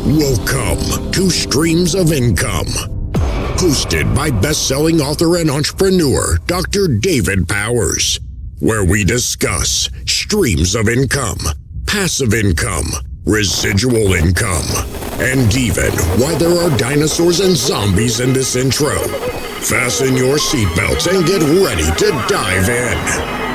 Welcome to Streams of Income, hosted by best-selling author and entrepreneur Dr. David Powers, where we discuss streams of income, passive income, residual income, and even why there are dinosaurs and zombies in this intro. Fasten your seatbelts and get ready to dive in.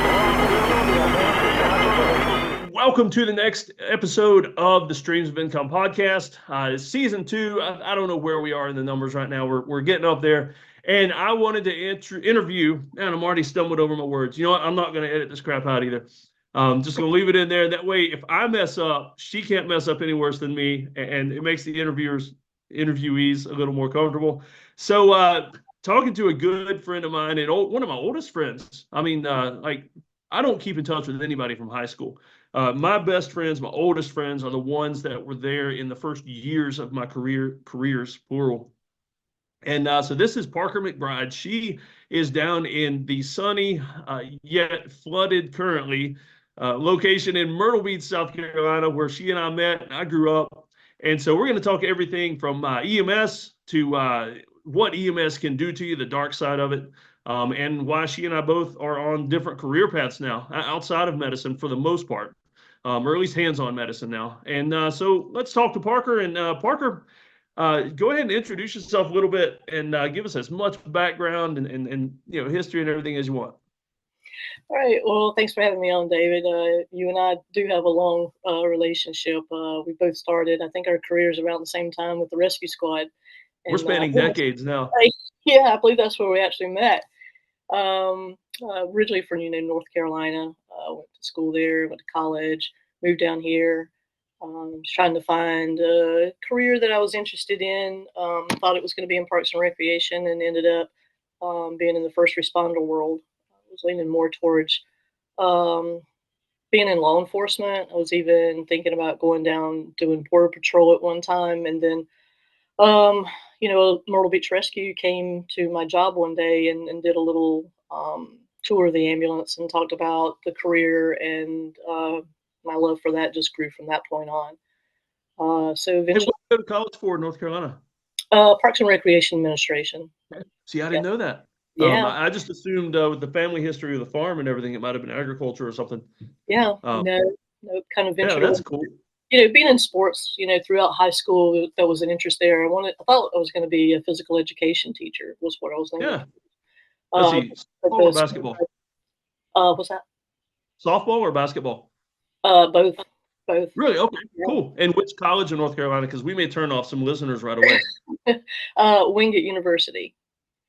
Welcome to the next episode of the Streams of Income podcast. Season 2. I don't know where we are in the numbers right now. We're getting up there. And I wanted to interview, and I'm already stumbled over my words. You know what? I'm not going to edit this crap out either. Just going to leave it in there. That way, if I mess up, she can't mess up any worse than me. And it makes the interviewees a little more comfortable. So talking to a good friend of mine and one of my oldest friends. I mean, I don't keep in touch with anybody from high school. My best friends, my oldest friends, are the ones that were there in the first years of my careers, plural. And so this is Parker McBryde. She is down in the sunny, yet flooded currently, location in Myrtle Beach, South Carolina, where she and I met and I grew up. And so we're going to talk everything from EMS to what EMS can do to you, the dark side of it. And why she and I both are on different career paths now, outside of medicine for the most part, or at least hands-on medicine now. And so let's talk to Parker. And Parker, go ahead and introduce yourself a little bit and give us as much background and history and everything as you want. All right. Well, thanks for having me on, David. You and I do have a long relationship. We both started, I think, our careers around the same time with the rescue squad. We're spanning decades now. Yeah, I believe that's where we actually met. Originally from North Carolina, went to school there, went to college, moved down here. Was trying to find a career that I was interested in. Thought it was going to be in Parks and Recreation, and ended up being in the first responder world. I was leaning more towards being in law enforcement. I was even thinking about going down doing border patrol at one time, and then Myrtle Beach Rescue came to my job one day and did a little tour of the ambulance and talked about the career, and my love for that just grew from that point on. So eventually, what did you go to college for in North Carolina? Parks and Recreation Administration. Okay. See, I didn't know that. Yeah. I just assumed with the family history of the farm and everything, it might have been agriculture or something. Yeah. No, kind of ventured. Yeah, that's cool. Being in sports, throughout high school, there was an interest there. I thought I was going to be a physical education teacher, was what I was thinking. Yeah. Let's see, softball or basketball? What's that? Softball or basketball? Both. Really? Okay, yeah. Cool. And which college in North Carolina? Because we may turn off some listeners right away. Wingate University.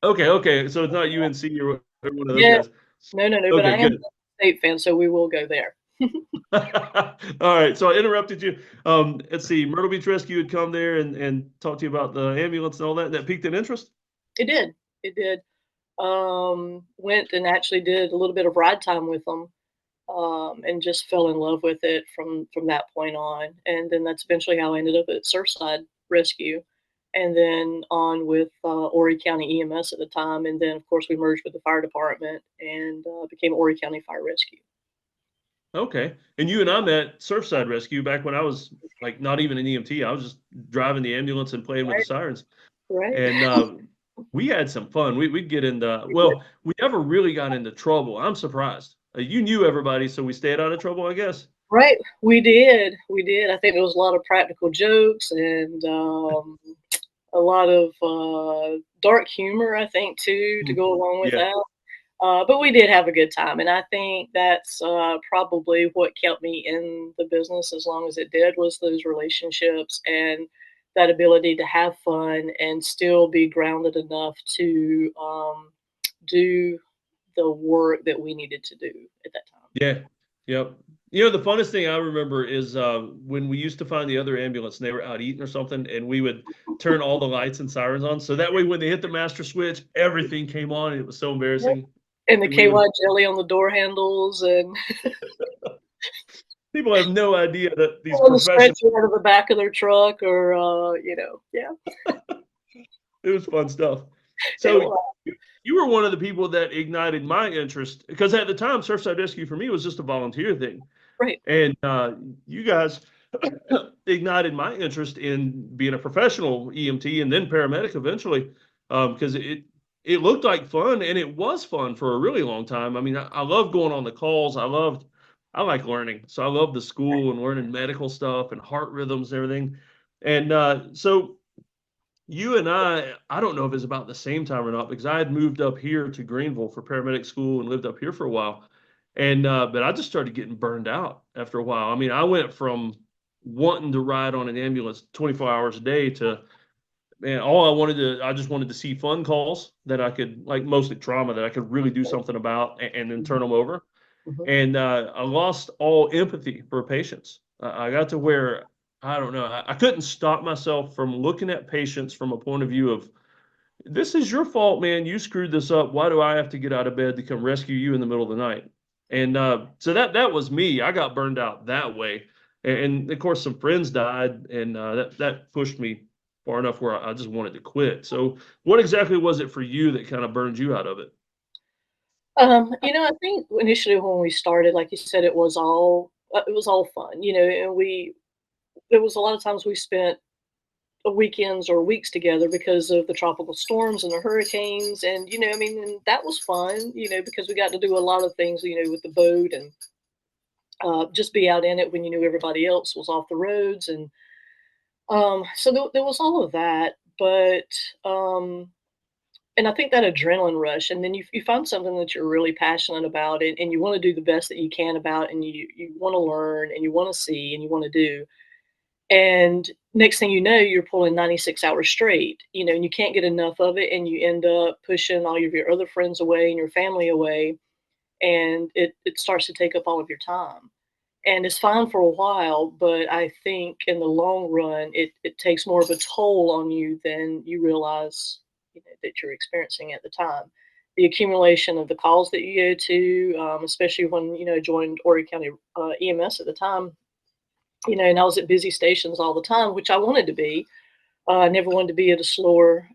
Okay. So it's not UNC or one of those guys. No. Okay, but I am a State fan, so we will go there. All right, so I interrupted you. Let's see, Myrtle Beach Rescue had come there and talked to you about the ambulance and all that. That piqued an interest? It did. Went and actually did a little bit of ride time with them, and just fell in love with it from that point on. And then that's eventually how I ended up at Surfside Rescue, and then on with Horry County EMS at the time. And then, of course, we merged with the fire department and became Horry County Fire Rescue. Okay. And you and I met Surfside Rescue back when I was not even an EMT. I was just driving the ambulance and playing with the sirens. Right. And we had some fun. We'd get into, we never really got into trouble. I'm surprised. You knew everybody, so we stayed out of trouble, I guess. Right. We did. I think there was a lot of practical jokes and a lot of dark humor, I think, too, to go along with that. But we did have a good time, and I think that's probably what kept me in the business as long as it did, was those relationships and that ability to have fun and still be grounded enough to do the work that we needed to do at that time. Yeah. Yep. The funnest thing I remember is when we used to find the other ambulance and they were out eating or something, and we would turn all the lights and sirens on. So that way, when they hit the master switch, everything came on, and it was so embarrassing. Yep. And the KY jelly on the door handles, and people have no idea that these professionals out of the back of their truck, or yeah. It was fun stuff. So you were one of the people that ignited my interest, because at the time, Surfside Rescue for me was just a volunteer thing. Right. And you guys, ignited my interest in being a professional EMT and then paramedic eventually, because it looked like fun, and it was fun for a really long time. I mean, I love going on the calls. I like learning. So I love the school and learning medical stuff and heart rhythms and everything. And so you and I don't know if it's about the same time or not, because I had moved up here to Greenville for paramedic school and lived up here for a while. And but I just started getting burned out after a while. I mean, I went from wanting to ride on an ambulance 24 hours a day to, man, I just wanted to see fun calls that I could, like mostly trauma, that I could really do something about and then turn them over. Mhm. And I lost all empathy for patients. I got to where, I don't know, I couldn't stop myself from looking at patients from a point of view of, this is your fault, man. You screwed this up. Why do I have to get out of bed to come rescue you in the middle of the night? And so that was me. I got burned out that way. And of course, some friends died, and that pushed me far enough where I just wanted to quit. So, what exactly was it for you that kind of burned you out of it? I think initially when we started, like you said, it was all fun, and there was a lot of times we spent weekends or weeks together because of the tropical storms and the hurricanes, and I mean, and that was fun, because we got to do a lot of things, with the boat and just be out in it when you knew everybody else was off the roads, and so there was all of that, but and I think that adrenaline rush, and then you find something that you're really passionate about, and you want to do the best that you can about, and you want to learn, and you want to see, and you want to do. And next thing you know, you're pulling 96 hours straight, and you can't get enough of it, and you end up pushing all of your other friends away and your family away, and it starts to take up all of your time. And it's fine for a while, but I think in the long run, it takes more of a toll on you than you realize, that you're experiencing at the time. The accumulation of the calls that you go to, especially when I joined Oregon County EMS at the time, and I was at busy stations all the time, which I wanted to be. I never wanted to be at a slower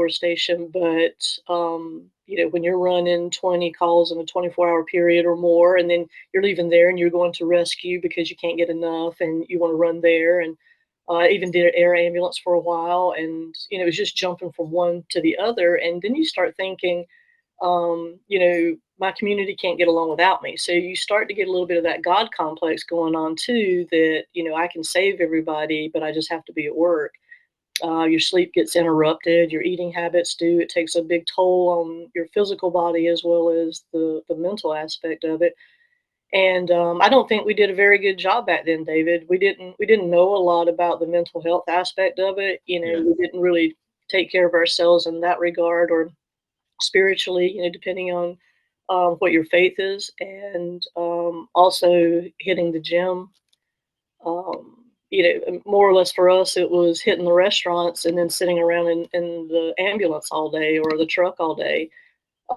station, but when you're running 20 calls in a 24-hour period or more, and then you're leaving there and you're going to rescue because you can't get enough, and you want to run there, and even did air ambulance for a while, and it was just jumping from one to the other, and then you start thinking, my community can't get along without me. So you start to get a little bit of that God complex going on too, that, I can save everybody, but I just have to be at work. Your sleep gets interrupted, your eating habits do. It takes a big toll on your physical body as well as the mental aspect of it. And I don't think we did a very good job back then, David. We didn't know a lot about the mental health aspect of it. Yeah. We didn't really take care of ourselves in that regard, or spiritually, depending on what your faith is, and also hitting the gym. More or less for us, it was hitting the restaurants and then sitting around in the ambulance all day or the truck all day,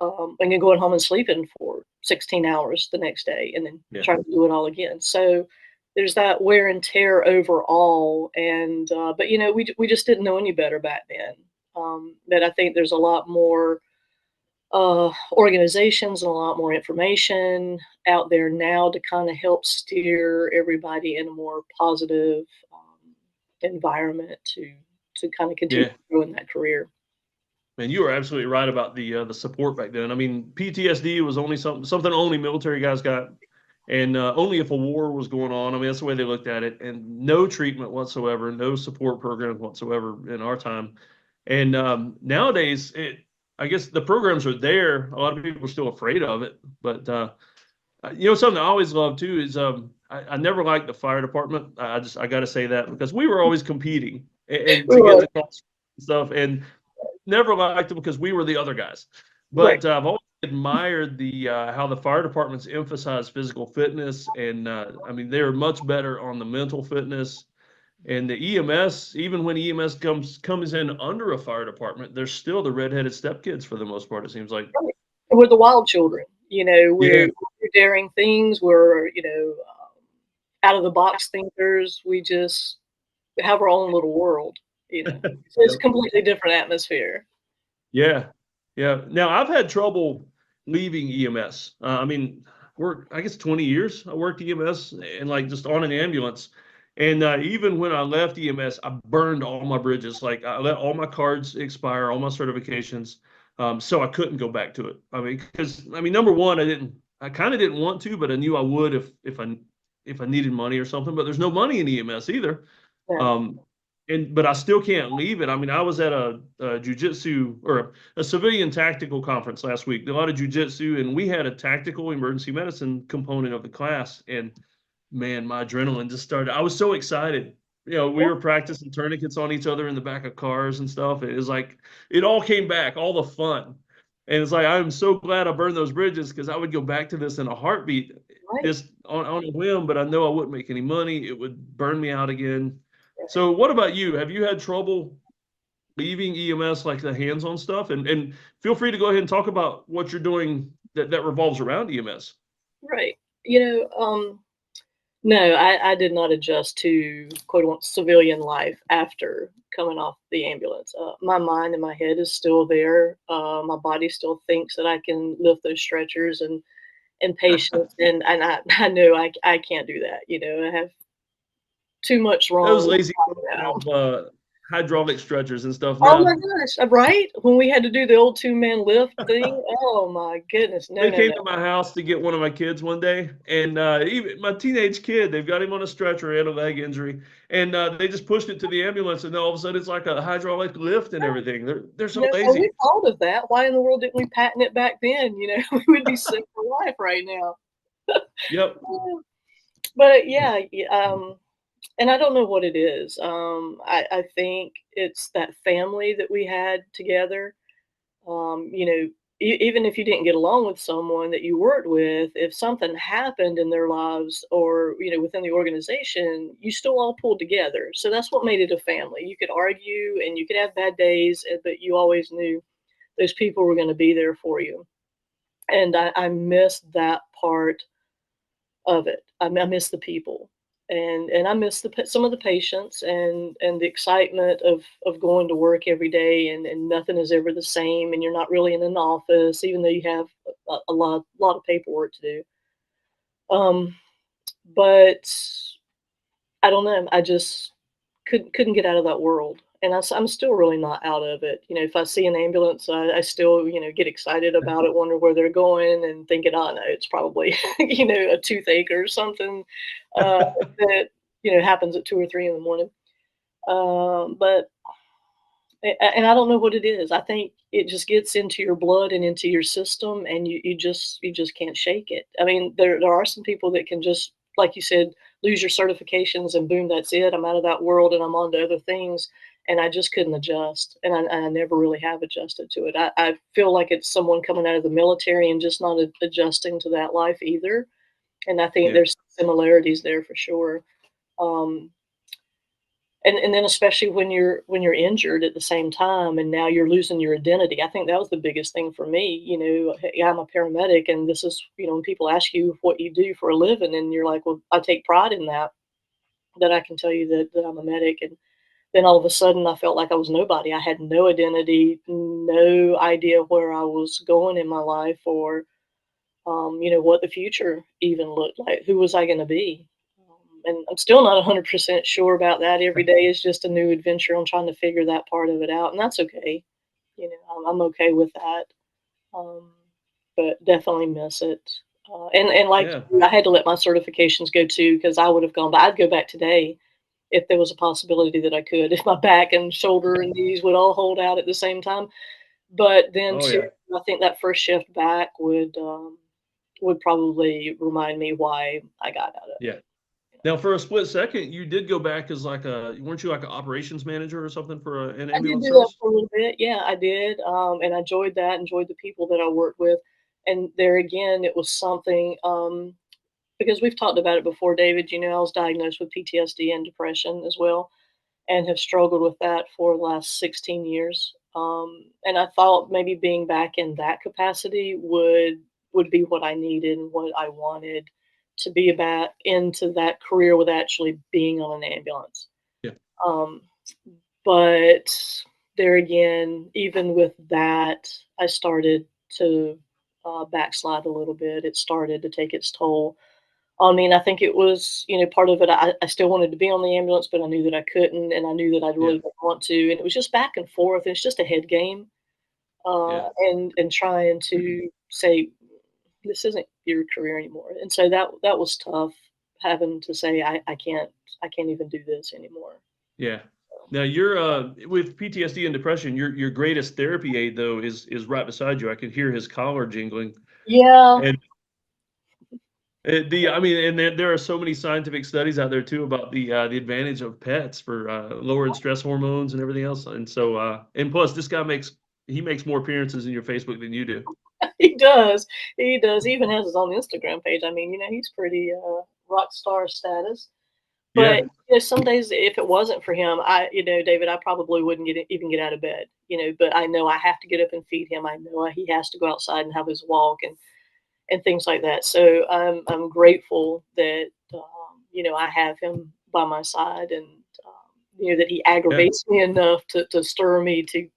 and then going home and sleeping for 16 hours the next day, and then Yeah. trying to do it all again. So there's that wear and tear overall, and but we just didn't know any better back then. But I think there's a lot more organizations and a lot more information out there now to kind of help steer everybody in a more positive environment to kind of continue Yeah. growing that career. Man, you were absolutely right about the support back then. I mean, PTSD was only something only military guys got, and only if a war was going on. I mean, that's the way they looked at it, and no treatment whatsoever, no support programs whatsoever in our time. And nowadays, I guess the programs are there. A lot of people are still afraid of it, but something I always love too is I never liked the fire department. I got to say that, because we were always competing and We to get were, the calls and stuff, and never liked it because we were the other guys. right. But I've always admired the how the fire departments emphasize physical fitness, and I mean, they're much better on the mental fitness. And the EMS, even when EMS comes in under a fire department, they're still the redheaded stepkids for the most part, it seems like. And we're the wild children. Yeah, We're daring things. We're out of the box thinkers. We just have our own little world. So it's a yep. completely different atmosphere. Yeah, yeah. Now I've had trouble leaving EMS. I mean, I guess 20 years I worked EMS and like just on an ambulance. And even when I left EMS, I burned all my bridges. Like I let all my cards expire, all my certifications, so I couldn't go back to it. I mean, because number one, I kind of didn't want to, but I knew I would if I needed money or something. But there's no money in EMS either. Yeah. But I still can't leave it. I mean, I was at a jujitsu or a civilian tactical conference last week. Did a lot of jujitsu, and we had a tactical emergency medicine component of the class. And man, my adrenaline just started. I was so excited. We were practicing tourniquets on each other in the back of cars and stuff. It was like it all came back, all the fun. And it's like I'm so glad I burned those bridges because I would go back to this in a heartbeat, Right. just on a whim. But I know I wouldn't make any money. It would burn me out again. So what about you? Have you had trouble leaving EMS, like the hands-on stuff? And feel free to go ahead and talk about what you're doing that revolves around EMS. Right. No, I did not adjust to quote unquote civilian life after coming off the ambulance. My mind and my head is still there. My body still thinks that I can lift those stretchers and patience, and I know I can't do that. I have too much wrong. Those lazy folks have hydraulic stretchers and stuff Oh now. my gosh, right? When we had to do the old two-man lift thing, oh my goodness, They came to my house to get one of my kids one day, and even my teenage kid, they've got him on a stretcher, he had a leg injury, and they just pushed it to the ambulance, and all of a sudden it's like a hydraulic lift and everything. They're so lazy. We thought of that. Why in the world didn't we patent it back then? We would be sick for life right now. Yep. But yeah, and I don't know what it is. I think it's that family that we had together. Even if you didn't get along with someone that you worked with, if something happened in their lives or, within the organization, you still all pulled together. So that's what made it a family. You could argue and you could have bad days, but you always knew those people were going to be there for you. And I miss that part of it. I miss the people. And I miss some of the patients and the excitement of going to work every day and nothing is ever the same and you're not really in an office even though you have a lot of paperwork to do. But I don't know. I just couldn't get out of that world, and I'm still really not out of it. If I see an ambulance, I still get excited about it, wonder where they're going, and thinking, oh no, it's probably a toothache or something that happens at 2 or 3 in the morning. But and I don't know what it is. I think it just gets into your blood and into your system, and you just can't shake it. I mean, there are some people that can just, like you said, lose your certifications and boom, that's it. I'm out of that world and I'm on to other things. And I just couldn't adjust, and I never really have adjusted to it. I feel like it's someone coming out of the military and just not adjusting to that life either. And I think there's similarities there for sure. And then especially when you're injured at the same time and now you're losing your identity. I think that was the biggest thing for me. Yeah, I'm a paramedic, and this is, when people ask you what you do for a living and you're like, well, I take pride in that I can tell you that I'm a medic. And then all of a sudden I felt like I was nobody. I had no identity, no idea where I was going in my life or, what the future even looked like. Who was I going to be? And I'm still not 100% sure about that. Every day is just a new adventure. I'm trying to figure that part of it out, and that's okay. I'm okay with that. But definitely miss it. And like I had to let my certifications go too because I would have gone. But I'd go back today if there was a possibility that I could. If my back and shoulder and knees would all hold out at the same time. But then I think that first shift back would probably remind me why I got out of it. Yeah. Now, for a split second, you did go back as weren't you like an operations manager or something for an ambulance service? I did do that for a little bit. Yeah, I did. And I enjoyed that, enjoyed the people that I worked with. And there again, it was something, because we've talked about it before, David, I was diagnosed with PTSD and depression as well, and have struggled with that for the last 16 years. And I thought maybe being back in that capacity would be what I needed and what I wanted to be back into that career with actually being on an ambulance. Yeah. But there again, even with that, I started to backslide a little bit. It started to take its toll. I mean, I think it was, part of it, I still wanted to be on the ambulance, but I knew that I couldn't, and I knew that I Yeah. really didn't want to, and it was just back and forth, and it's just a head game, Yeah. and trying to say, "This isn't your career anymore," and so that was tough, having to say, I can't even do this anymore." Yeah. Now you're with PTSD and depression, your greatest therapy aid though is right beside you. I can hear his collar jingling. Yeah. And I mean, and there are so many scientific studies out there too about the advantage of pets for lowering stress hormones and everything else. And so and plus this guy makes more appearances in your Facebook than you do. He does. He does. He even has his own Instagram page. I mean, he's pretty rock star status. But Yeah. some days, if it wasn't for him, David, I probably wouldn't even get out of bed. But I know I have to get up and feed him. I know he has to go outside and have his walk and things like that. So I'm grateful that I have him by my side, and that he Yeah. aggravates me enough to stir me to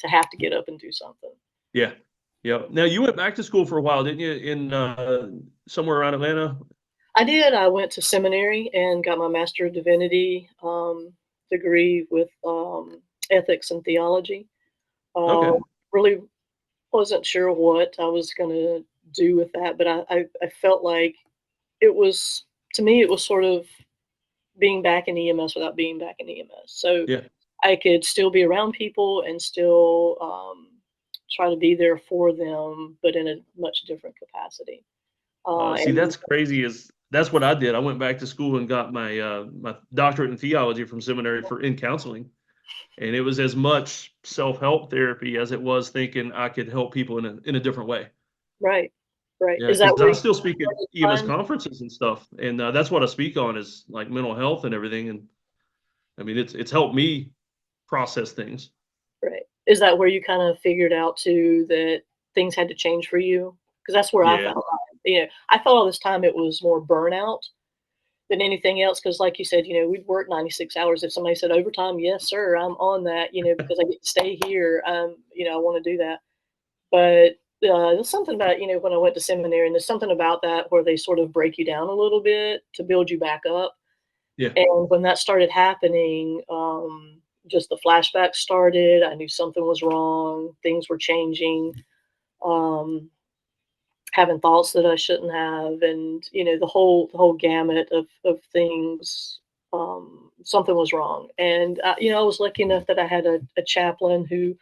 have to get up and do something. Yeah. Yeah. Now you went back to school for a while, didn't you? In somewhere around Atlanta? I did. I went to seminary and got my Master of Divinity degree with ethics and theology. Uh, Okay. really wasn't sure what I was going to do with that, but I felt like it was, to me, it was sort of being back in EMS without being back in EMS. So Yeah. I could still be around people and still try to be there for them, but in a much different capacity. See, And that's crazy. That's what I did. I went back to school and got my doctorate in theology from seminary for in counseling, and it was as much self-help therapy as it was thinking I could help people in a different way. right, right. Yeah, Is that because where I you still speak at started EMS time? conferences and stuff, and that's what I speak on is like mental health and everything. And I mean, it's helped me process things. Right. Is that where you kind of figured out too that things had to change for you? Because that's where I Yeah, felt like, I thought all this time it was more burnout than anything else. Because, like you said, we'd work 96 hours. If somebody said overtime, yes, sir, I'm on that, because I get to stay here. I want to do that. But there's something about, when I went to seminary, and there's something about that where they sort of break you down a little bit to build you back up. yeah. And when that started happening, just the flashbacks started. I knew something was wrong. Things were changing. Um, Having thoughts that I shouldn't have, and the whole gamut of things. Something was wrong, and I was lucky enough that I had a chaplain who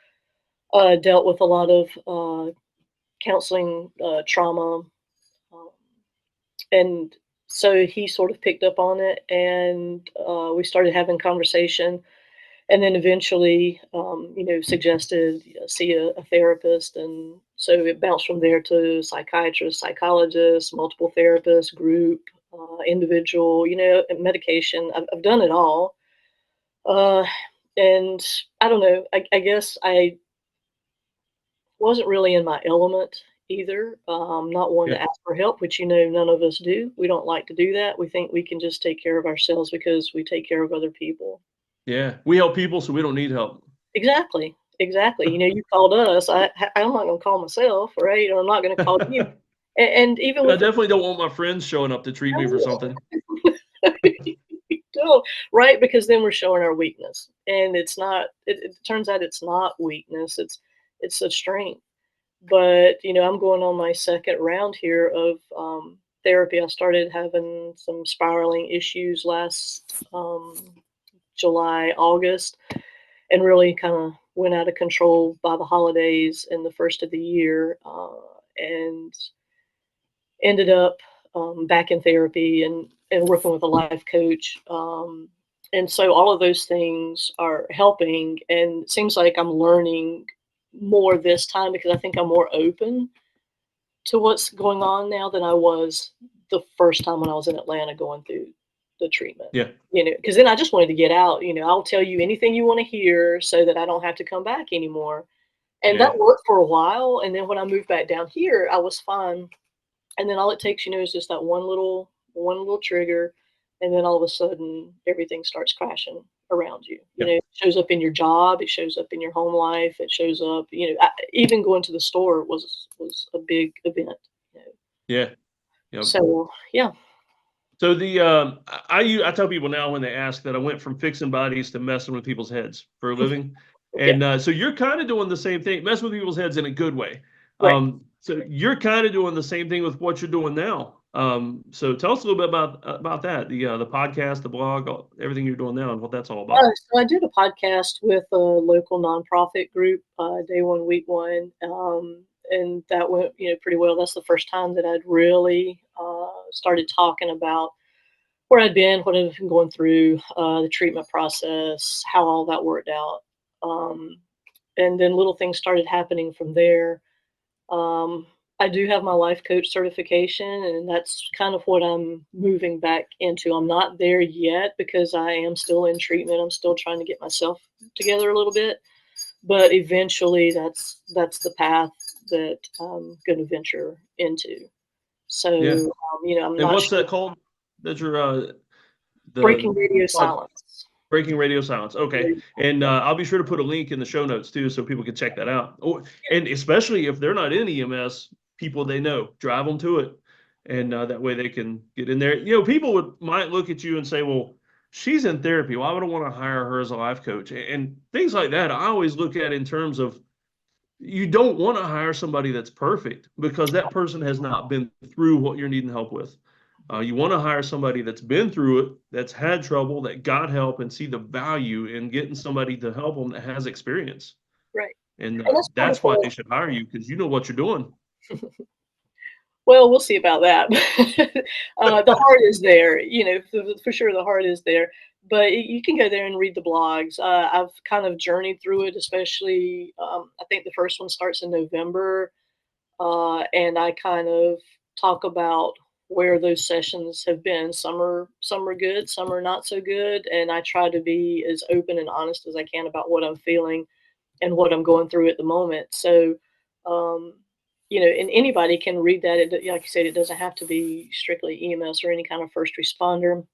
dealt with a lot of counseling trauma, um, and so he sort of picked up on it, and we started having conversation. And then eventually, suggested see a therapist, and so it bounced from there to psychiatrist, psychologist, multiple therapists, group, individual, and medication. I've done it all, uh, and I don't know. I guess I wasn't really in my element either. Not one Yeah. to ask for help, which none of us do. We don't like to do that. We think we can just take care of ourselves because we take care of other people. Yeah. We help people, so we don't need help. Exactly, exactly. You called us. I'm not gonna call myself, right? Or I'm not gonna call you. I And even with definitely don't want my friends showing up to treat me for something. no, right? Because then we're showing our weakness, and it's not. It turns out it's not weakness. It's a strength. But I'm going on my second round here of therapy. I started having some spiraling issues last July, August, and really kind of went out of control by the holidays and the first of the year, and ended up back in therapy and working with a life coach. And so all of those things are helping, and it seems like I'm learning more this time because I think I'm more open to what's going on now than I was the first time when I was in Atlanta going through the treatment. Yeah. Because then I just wanted to get out. I'll tell you anything you want to hear so that I don't have to come back anymore. And Yeah. that worked for a while. And then when I moved back down here, I was fine. And then all it takes, is just that one little trigger, and then all of a sudden everything starts crashing around you. Yeah. It shows up in your job, it shows up in your home life, it shows up. Even going to the store was a big event. Yeah. Yep. So yeah. So I tell people now when they ask that I went from fixing bodies to messing with people's heads for a living. And so you're kind of doing the same thing, messing with people's heads in a good way. Right. So you're kind of doing the same thing with what you're doing now. So tell us a little bit about that, the podcast, the blog, everything you're doing now, and what that's all about. So I did a podcast with a local nonprofit group, Day One, Week One, and that went pretty well. That's the first time that I'd really started talking about where I'd been, what I'd been going through, the treatment process, how all that worked out, and then little things started happening from there. I do have my life coach certification, and that's kind of what I'm moving back into. I'm not there yet because I am still in treatment. I'm still trying to get myself together a little bit, but eventually that's the path that I'm going to venture into. So, I'm And not what's sure. that called? That's your Breaking radio silence. Breaking radio silence. Okay. And I'll be sure to put a link in the show notes too, so people can check that out. Oh, and especially if they're not in EMS, people they know, drive them to it. And that way they can get in there. People might look at you and say, well, she's in therapy. Why would I want to hire her as a life coach? And things like that. I always look at in terms of, you don't want to hire somebody that's perfect, because that person has not been through what you're needing help with. You want to hire somebody that's been through it, that's had trouble, that got help, and see the value in getting somebody to help them that has experience. Right. And that's why they should hire you, because you know what you're doing. Well, we'll see about that. The heart is there, for sure the heart is there. But you can go there and read the blogs. I've kind of journeyed through it, especially I think the first one starts in November. And I kind of talk about where those sessions have been. Some are good, some are not so good. And I try to be as open and honest as I can about what I'm feeling and what I'm going through at the moment. So, and anybody can read that. Like you said, it doesn't have to be strictly EMS or any kind of first responder.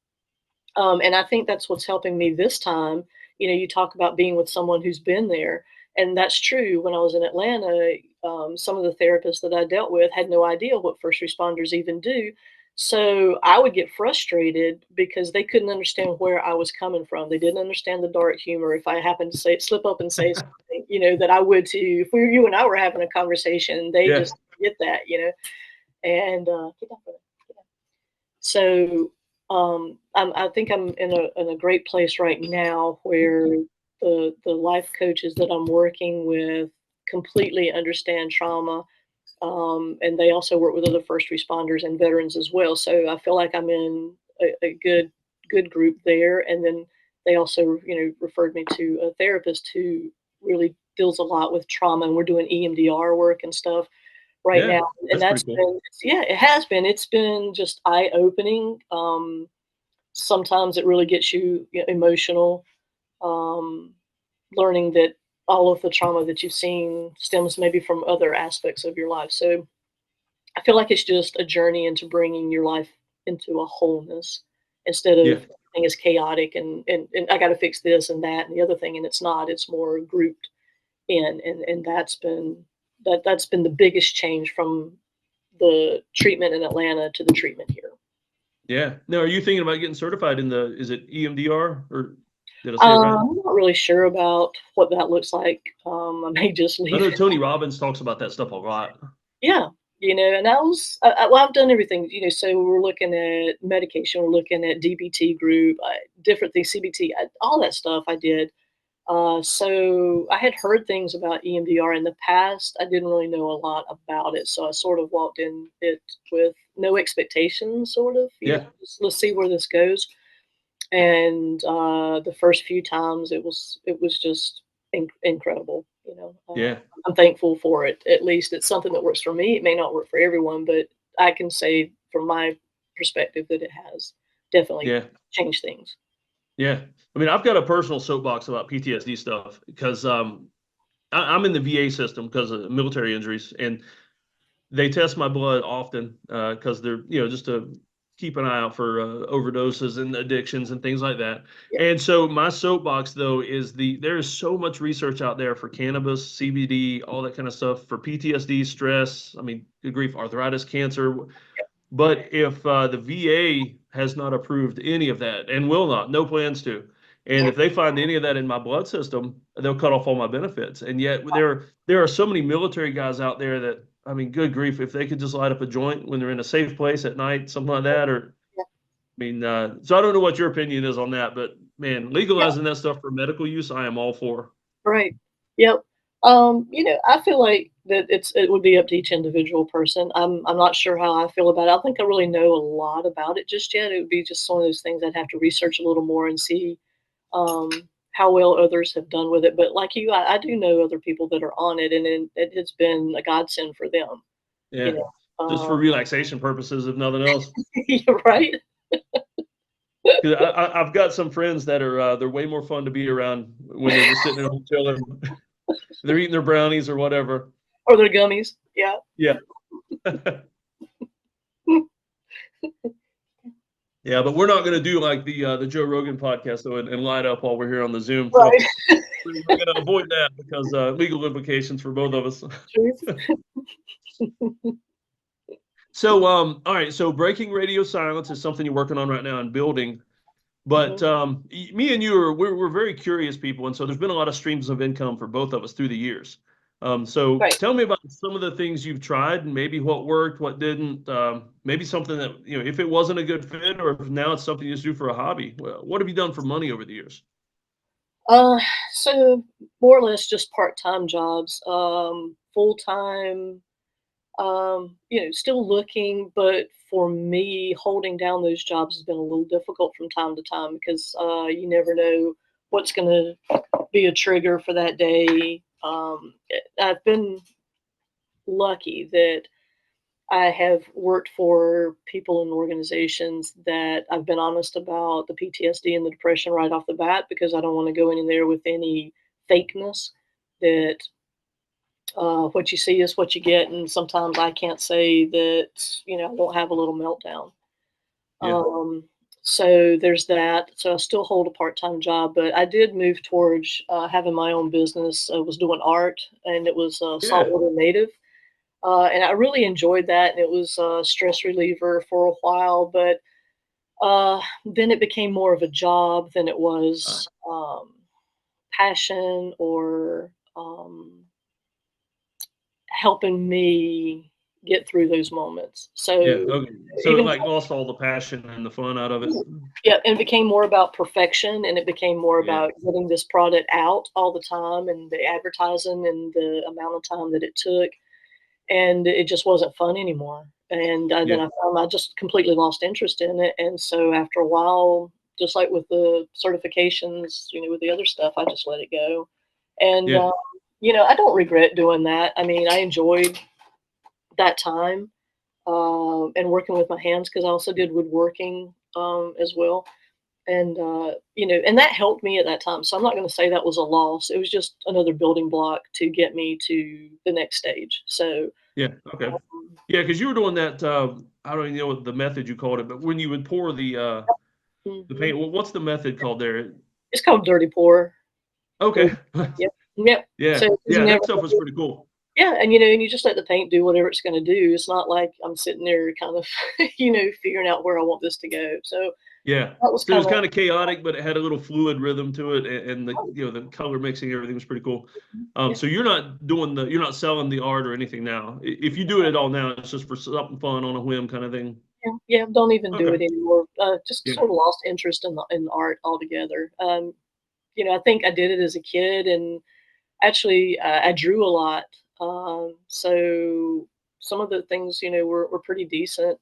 And I think that's what's helping me this time. You talk about being with someone who's been there. And that's true. When I was in Atlanta, some of the therapists that I dealt with had no idea what first responders even do. So I would get frustrated because they couldn't understand where I was coming from. They didn't understand the dark humor. If I happened to slip up and say something, that I would to you. If you and I were having a conversation, they just get that, And so I think I'm in a great place right now where the life coaches that I'm working with completely understand trauma, and they also work with other first responders and veterans as well. So I feel like I'm in a good group there. And then they also referred me to a therapist who really deals a lot with trauma, and we're doing EMDR work and stuff right now. And that's cool. It has been. It's been just eye-opening. Sometimes it really gets you emotional, learning that all of the trauma that you've seen stems maybe from other aspects of your life. So I feel like it's just a journey into bringing your life into a wholeness instead of everything is chaotic and I got to fix this and that and the other thing. And it's not, it's more grouped in. And that's been the biggest change from the treatment in Atlanta to the treatment here. Yeah. Now, are you thinking about getting certified is it EMDR, or did I say it right? I'm not really sure about what that looks like. I may just leave. I know Tony Robbins talks about that stuff a lot. Yeah. And I've done everything, so we're looking at medication, we're looking at DBT group, different things, CBT, all that stuff I did. So I had heard things about EMDR in the past. I didn't really know a lot about it. So I sort of walked in it with no expectations, sort of. Let's see where this goes. And the first few times it was just incredible. I'm thankful for it. At least it's something that works for me. It may not work for everyone, but I can say from my perspective that it has definitely changed things. Yeah. I mean, I've got a personal soapbox about PTSD stuff because I'm in the VA system because of military injuries, and they test my blood often because they're, just to keep an eye out for overdoses and addictions and things like that. Yeah. And so my soapbox, though, is there is so much research out there for cannabis, CBD, all that kind of stuff, for PTSD, stress. I mean, good grief, arthritis, cancer. But if the VA has not approved any of that and will not, no plans to, and if they find any of that in my blood system, they'll cut off all my benefits. And yet there are so many military guys out there that, I mean, good grief, if they could just light up a joint when they're in a safe place at night, something like that, or Yeah. I mean, so I don't know what your opinion is on that, but man, Yeah. legalizing that stuff for medical use, I am all for. Right. Yep. I feel like that it would be up to each individual person. I'm not sure how I feel about it. I don't think I really know a lot about it just yet. It would be just one of those things I'd have to research a little more and see um, how well others have done with it. But like you, I do know other people that are on it, and it has been a godsend for them. Yeah, You know, just for relaxation purposes, if nothing else. you're right. 'Cause I've got some friends that are they're way more fun to be around when they're just sitting at home chilling. They're eating their brownies or whatever. Or their gummies. Yeah. Yeah. Yeah, but we're not going to do like the Joe Rogan podcast though and light up while we're here on the Zoom. So Right. we're going to avoid that because legal implications for both of us. So all right, so breaking radio silence is something you're working on right now and building. But me and you we're very curious people, and so there's been a lot of streams of income for both of us through the years. So Right. tell me about some of the things you've tried, and maybe what worked, what didn't. Maybe something that if it wasn't a good fit, or if now it's something you just do for a hobby. What have you done for money over the years? So more or less just part-time jobs. Full-time, still looking, but for me, holding down those jobs has been a little difficult from time to time because you never know what's going to be a trigger for that day. I've been lucky that I have worked for people and organizations that I've been honest about the PTSD and the depression right off the bat because I don't want to go in there with any fakeness that what you see is what you get. And sometimes I can't say that, I won't have a little meltdown. Yeah. So there's that. So I still hold a part-time job, but I did move towards having my own business. I was doing art, and it was saltwater native. And I really enjoyed that, and it was a stress reliever for a while, but then it became more of a job than it was passion or helping me get through those moments. So Yeah. Okay. So it even like lost all the passion and the fun out of it. yeah, and it became more about perfection, and it became more Yeah. about getting this product out all the time and the advertising and the amount of time that it took. And it just wasn't fun anymore. And then Yeah. I found I just completely lost interest in it. And so after a while, just like with the certifications, with the other stuff, I just let it go. And, Yeah. I don't regret doing that. I mean, I enjoyed that time and working with my hands because I also did woodworking as well. And, and that helped me at that time. So I'm not going to say that was a loss. It was just another building block to get me to the next stage. So, Yeah. Okay. Yeah, because you were doing that. I don't even know what the method you called it, but when you would pour the paint, well, what's the method called there? it's called dirty pour. Okay. Yep. Yep. Yeah. So Yeah, that stuff was pretty cool. yeah, and you just let the paint do whatever it's going to do. It's not like I'm sitting there kind of, figuring out where I want this to go. So Yeah. that was So it was kind kind of chaotic, but it had a little fluid rhythm to it, and the color mixing, everything was pretty cool. yeah. So you're not selling the art or anything now. If you do it at all now, it's just for something fun on a whim kind of thing. Yeah, don't even do Okay. it anymore. Just Yeah. sort of lost interest in art altogether. I think I did it as a kid, and actually I drew a lot. So some of the things, were pretty decent,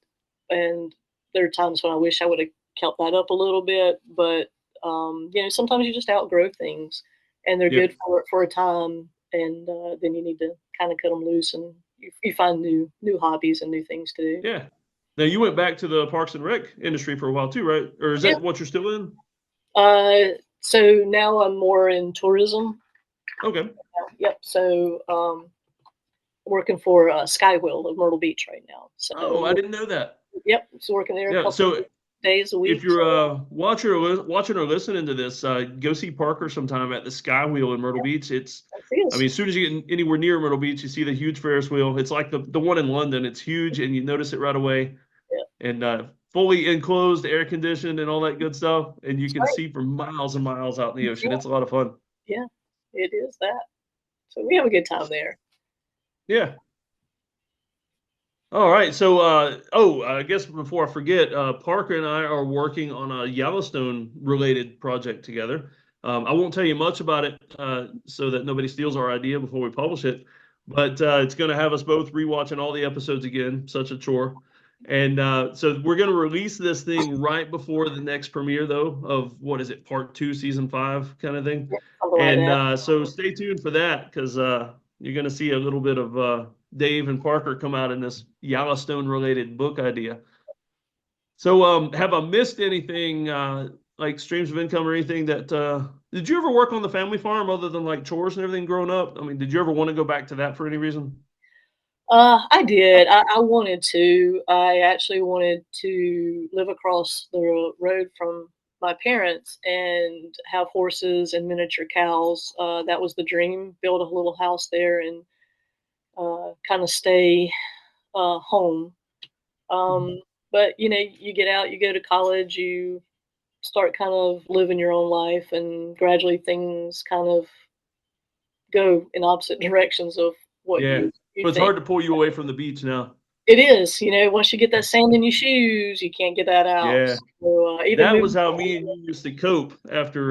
and there are times when I wish I would have kept that up a little bit. But sometimes you just outgrow things, and they're Yeah. good for a time, and then you need to kind of cut them loose, and you find new hobbies and new things to do. Yeah. Now you went back to the Parks and Rec industry for a while too, right? Or is Yeah. that what you're still in? So now I'm more in tourism. Okay. Yep. So working for Skywheel of Myrtle Beach right now. So Oh, I didn't know that. yep, so working there a Yeah. couple So days a week. if you're watching or listening to this, go see Parker sometime at the Skywheel in Myrtle Beach. I mean, as soon as you get anywhere near Myrtle Beach, you see the huge Ferris wheel. It's like the one in London. It's huge, and you notice it right away. and fully enclosed, air conditioned, and all that good stuff. And you That's can right. see for miles and miles out in the ocean. Yeah, It's a lot of fun. yeah, it is that. So we have a good time there. Yeah. All right. So, I guess before I forget, Parker and I are working on a Yellowstone related project together. I won't tell you much about it so that nobody steals our idea before we publish it, but it's going to have us both rewatching all the episodes again, such a chore. And so we're going to release this thing right before the next premiere, though, of what is it, part 2, season 5 kind of thing. Yeah, something like And that. so stay tuned for that because you're going to see a little bit of Dave and Parker come out in this Yellowstone related book idea. So, have I missed anything like streams of income or anything that did you ever work on the family farm other than like chores and everything growing up? I mean, did you ever want to go back to that for any reason? I did. I wanted to. I actually wanted to live across the road from my parents and have horses and miniature cows. That was the dream. Build a little house there and kind of stay home. Mhm. But you get out, you go to college, you start kind of living your own life, and gradually things kind of go in opposite directions of what Yeah, you but it's think. hard to pull you away from the beach now. It is, once you get that sand in your shoes, you can't get that out. Yeah, So even that was moving, how me and you used to cope after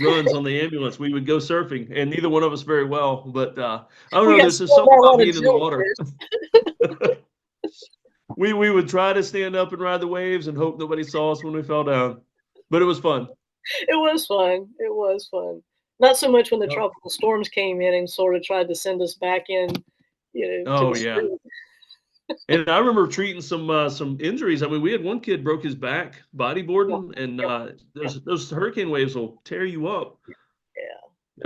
runs on the ambulance. We would go surfing, and neither one of us very well. But I don't we know. got There's just spoiled something by a about lot of being in the water. jellyfish. We would try to stand up and ride the waves and hope nobody saw us when we fell down. But it was fun. It was fun. It was fun. Not so much when the Yep. tropical storms came in and sort of tried to send us back in, to Oh the yeah. street. And I remember treating some injuries. I mean, we had one kid broke his back Yeah, bodyboarding, and yeah, those hurricane waves will tear you up. yeah,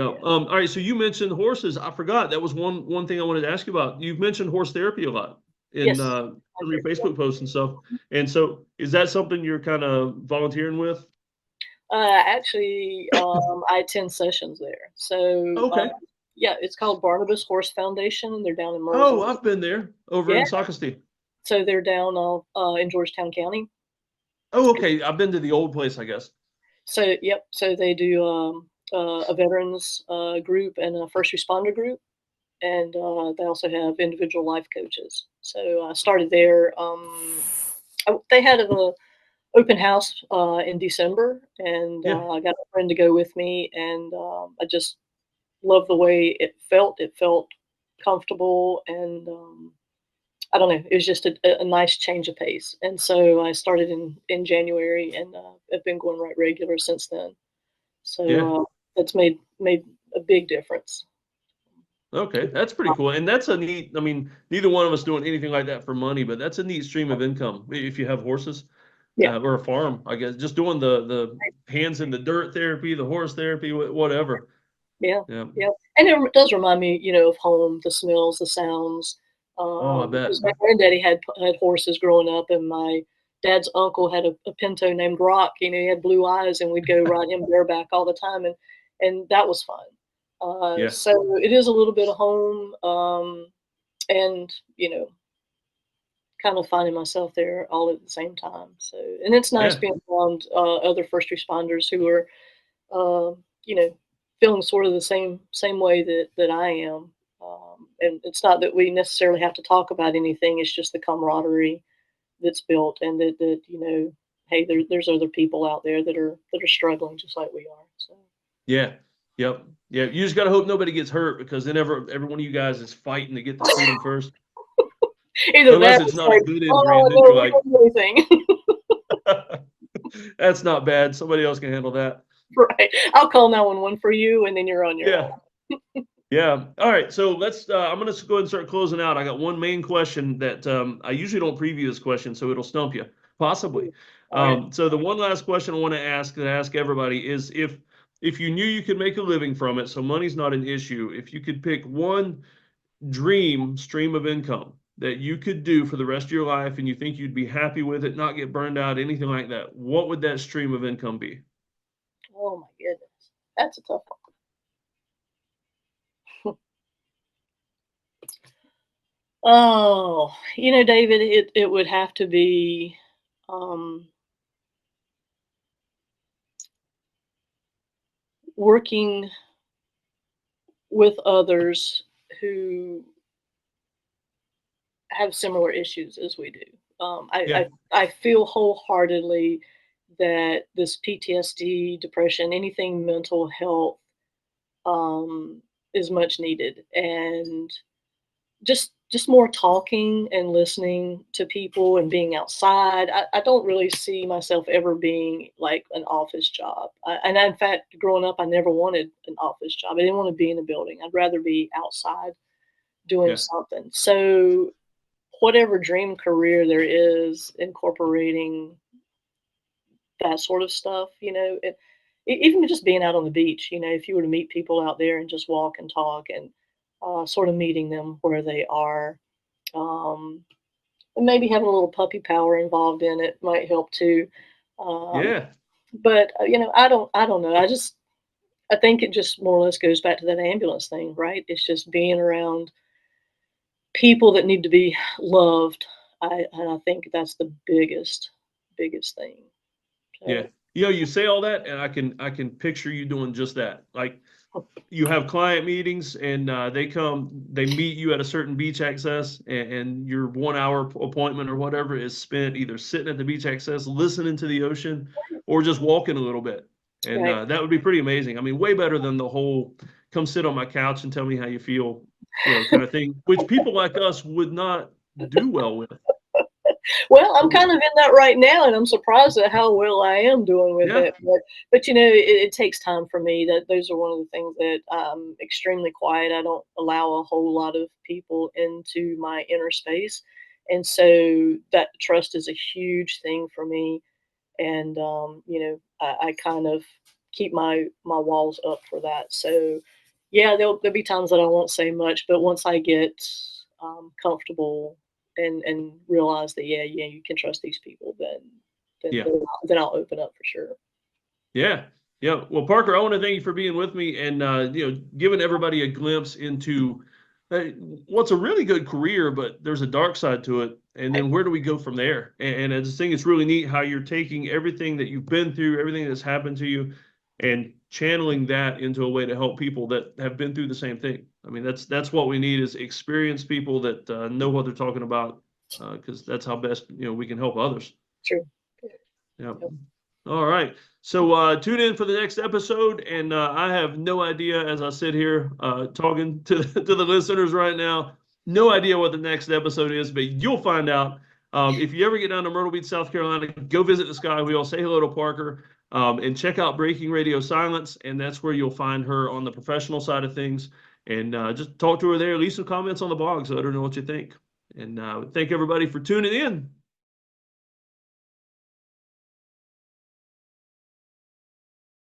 Yeah. yeah. All right. So you mentioned horses. I forgot that was one thing I wanted to ask you about. You've mentioned horse therapy a lot in Yes, I some of your do. Yeah. Facebook posts and stuff. And so, is that something you're kind of volunteering with? Actually, I attend sessions there. So, Okay. yeah, it's called Barnabas Horse Foundation. They're down in Oh, Murrayville. I've been there over Yeah, in Socastee. so they're down in Georgetown County. Oh, okay. I've been to the old place, I guess. So, yep. So they do a veterans group and a first responder group, and they also have individual life coaches. So I started there. They had a open house in December, and Yeah. I got a friend to go with me, and I just love the way it felt. It felt comfortable, and I don't know. It was just a nice change of pace. And so I started in January, and I've been going right regular since then. Yeah. So that's made a big difference. Okay. That's pretty cool. And that's a neat, I mean, neither one of us doing anything like that for money, but that's a neat stream of income if you have horses Yeah, or a farm, I guess. Just doing the hands in the dirt therapy, the horse therapy, whatever. yeah, Yeah. yeah. And it does remind me, of home, the smells, the sounds. Oh, I bet. Because my granddaddy had horses growing up, and my dad's uncle had a pinto named Rock. He had blue eyes, and we'd go ride him bareback all the time, and that was fun. Yeah. So it is a little bit of home, and kind of finding myself there all at the same time. So, and it's nice Yeah. being around other first responders who are, uh, you know, feeling sort of the same way that I am. And it's not that we necessarily have to talk about anything. It's just the camaraderie that's built, and that hey, there's other people out there that are struggling just like we are. So Yeah. Yep. Yeah. You just got to hope nobody gets hurt because then every one of you guys is fighting to get to freedom first. either Unless that, it's it's not a like, good injury, oh and then you're no, we like, don't do anything. that's not bad. Somebody else can handle that. Right. I'll call 911 for you, and then you're on your Yeah. own. Yeah. All right. So I'm going to go ahead and start closing out. I got one main question that I usually don't preview this question, so it'll stump you, possibly. All right. So the one last question I want to ask that I ask everybody is if you knew you could make a living from it, so money's not an issue, if you could pick one dream stream of income that you could do for the rest of your life and you think you'd be happy with it, not get burned out, anything like that, what would that stream of income be? Oh my goodness, that's a tough one. Oh, David, it would have to be um, working with others who have similar issues as we do. Yeah. I feel wholeheartedly that this PTSD, depression, anything mental health is much needed, and just more talking and listening to people and being outside. I don't really see myself ever being like an office job. And in fact, growing up, I never wanted an office job. I didn't want to be in a building. I'd rather be outside doing Yeah. something. So whatever dream career there is incorporating that sort of stuff, even just being out on the beach, if you were to meet people out there and just walk and talk and sort of meeting them where they are, um, and maybe having a little puppy power involved in it might help too. Um, Yeah. but I don't know. I think it just more or less goes back to that ambulance thing, right? It's just being around people that need to be loved. And I think that's the biggest thing. Yeah. So, You say all that, and I can picture you doing just that. Like, you have client meetings, and they meet you at a certain beach access, and your 1 hour appointment or whatever is spent either sitting at the beach access, listening to the ocean, or just walking a little bit. And right. that would be pretty amazing. I mean, way better than the whole "come sit on my couch and tell me how you feel," kind of thing, which people like us would not do well with. Well, I'm Um, kind of in that right now, and I'm surprised at how well I am doing with yeah. it. But it takes time for me. That those are one of the things that I'm extremely quiet. I don't allow a whole lot of people into my inner space, and so that trust is a huge thing for me. And I kind of keep my walls up for that. So yeah, there'll be times that I won't say much, but once I get comfortable and realize that yeah you can trust these people, then Yeah. then I'll open up for sure. Yeah. Yeah. Well, Parker, I want to thank you for being with me and giving everybody a glimpse into uh, what's a really good career, but there's a dark side to it. And then where do we go from there? And I just think it's really neat how you're taking everything that you've been through, everything that's happened to you, and channeling that into a way to help people that have been through the same thing. I mean, that's what we need is experienced people that know what they're talking about, because that's how best we can help others. True. Yeah. All right. So tune in for the next episode, and I have no idea as I sit here talking to to the listeners right now, no idea what the next episode is, but you'll find out. If you ever get down to Myrtle Beach, South Carolina, go visit the Sky Wheel, say hello to Parker, and check out Breaking Radio Silence, and that's where you'll find her on the professional side of things. And just talk to her there, leave some comments on the blog, so let her know what you think. And thank everybody for tuning in.